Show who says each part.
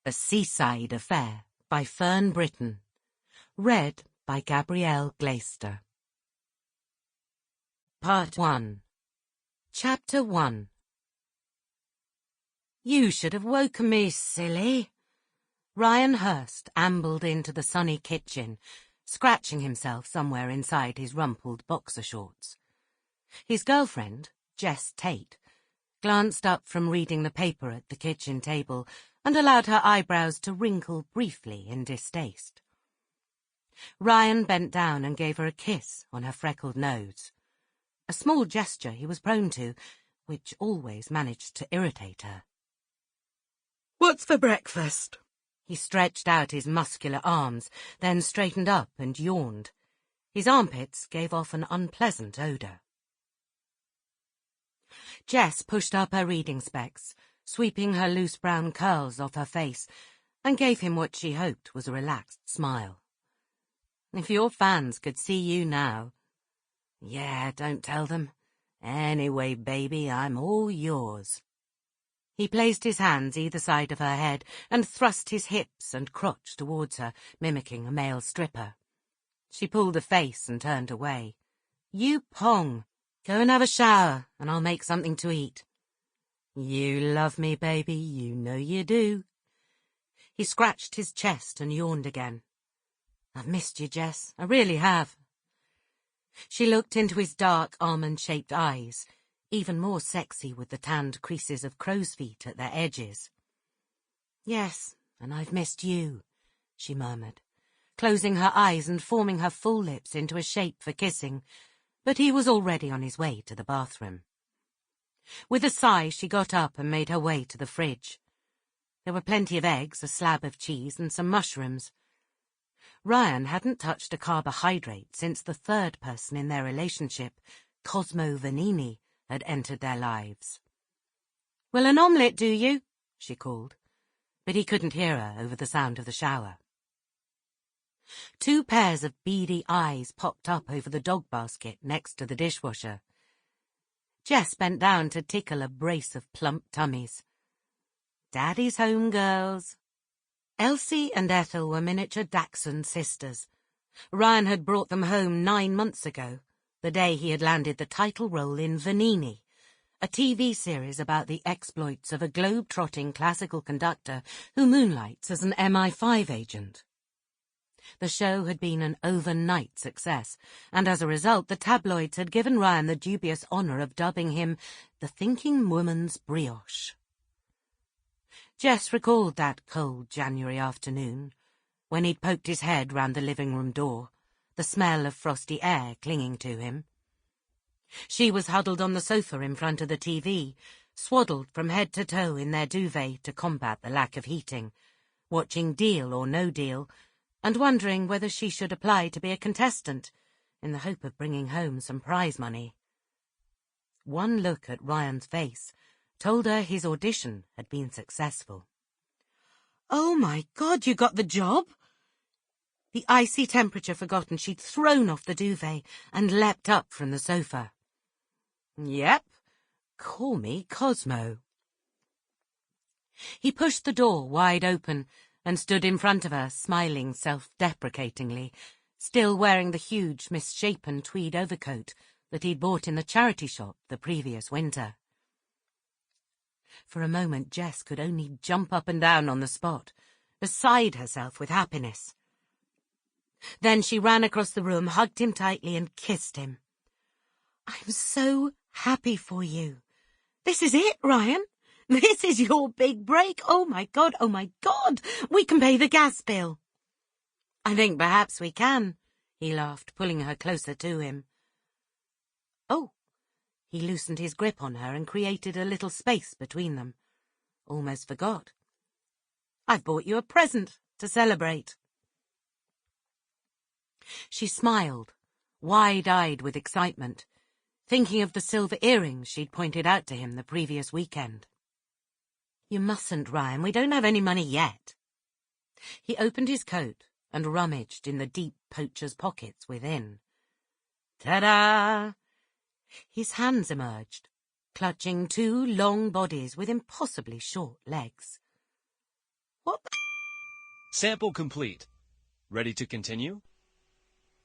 Speaker 1: A Seaside Affair by Fern Britton. Read by Gabrielle Glaister. Part 1. Chapter 1. You should have woken me, silly. Ryan Hearst ambled into the sunny kitchen, scratching himself somewhere inside his rumpled boxer shorts. His girlfriend, Jess Tate, glanced up from reading the paper at the kitchen table and allowed her eyebrows to wrinkle briefly in distaste. Ryan bent down and gave her a kiss on her freckled nose, a small gesture he was prone to, which always managed to irritate her. "What's for breakfast?" He stretched out his muscular arms, then straightened up and yawned. His armpits gave off an unpleasant odour. Jess pushed up her reading specs, sweeping her loose brown curls off her face, and gave him what she hoped was a relaxed smile. "If your fans could see you now." "Yeah, don't tell them. Anyway, baby, I'm all yours." He placed his hands either side of her head and thrust his hips and crotch towards her, mimicking a male stripper. She pulled a face and turned away. "You pong. Go and have a shower, and I'll make something to eat." "You love me, baby, you know you do." He scratched his chest and yawned again. "I've missed you, Jess, I really have." She looked into his dark, almond-shaped eyes, even more sexy with the tanned creases of crow's feet at their edges. "Yes, and I've missed you," she murmured, closing her eyes and forming her full lips into a shape for kissing, but he was already on his way to the bathroom. With a sigh, she got up and made her way to the fridge. There were plenty of eggs, a slab of cheese, and some mushrooms. Ryan hadn't touched a carbohydrate since the third person in their relationship, Cosmo Vanini, had entered their lives. "Well, an omelette, do you?" she called, but he couldn't hear her over the sound of the shower. Two pairs of beady eyes popped up over the dog basket next to the dishwasher. Jess bent down to tickle a brace of plump tummies. "Daddy's home, girls." Elsie and Ethel were miniature Dachshund sisters. Ryan had brought them home 9 months ago, the day he had landed the title role in Vanini, a TV series about the exploits of a globe-trotting classical conductor who moonlights as an MI5 agent. The show had been an overnight success, and as a result the tabloids had given Ryan the dubious honour of dubbing him the thinking woman's brioche. Jess recalled that cold January afternoon, when he'd poked his head round the living-room door, the smell of frosty air clinging to him. She was huddled on the sofa in front of the TV, swaddled from head to toe in their duvet to combat the lack of heating, watching Deal or No Deal, and wondering whether she should apply to be a contestant, in the hope of bringing home some prize money. One look at Ryan's face told her his audition had been successful. "Oh, my God, you got the job?" The icy temperature forgotten, she'd thrown off the duvet and leapt up from the sofa. "Yep, call me Cosmo." He pushed the door wide open and stood in front of her, smiling self-deprecatingly, still wearing the huge, misshapen tweed overcoat that he'd bought in the charity shop the previous winter. For a moment, Jess could only jump up and down on the spot, beside herself with happiness. Then she ran across the room, hugged him tightly, and kissed him. "I'm so happy for you. This is it, Ryan. This is your big break. Oh, my God, we can pay the gas bill." "I think perhaps we can," he laughed, pulling her closer to him. "Oh." He loosened his grip on her and created a little space between them. "Almost forgot. I've bought you a present to celebrate." She smiled, wide-eyed with excitement, thinking of the silver earrings she'd pointed out to him the previous weekend. "You mustn't, Ryan. We don't have any money yet." He opened his coat and rummaged in the deep poacher's pockets within. Ta-da! His hands emerged, clutching 2 long bodies with impossibly short legs. "What the
Speaker 2: Sample complete. Ready to continue?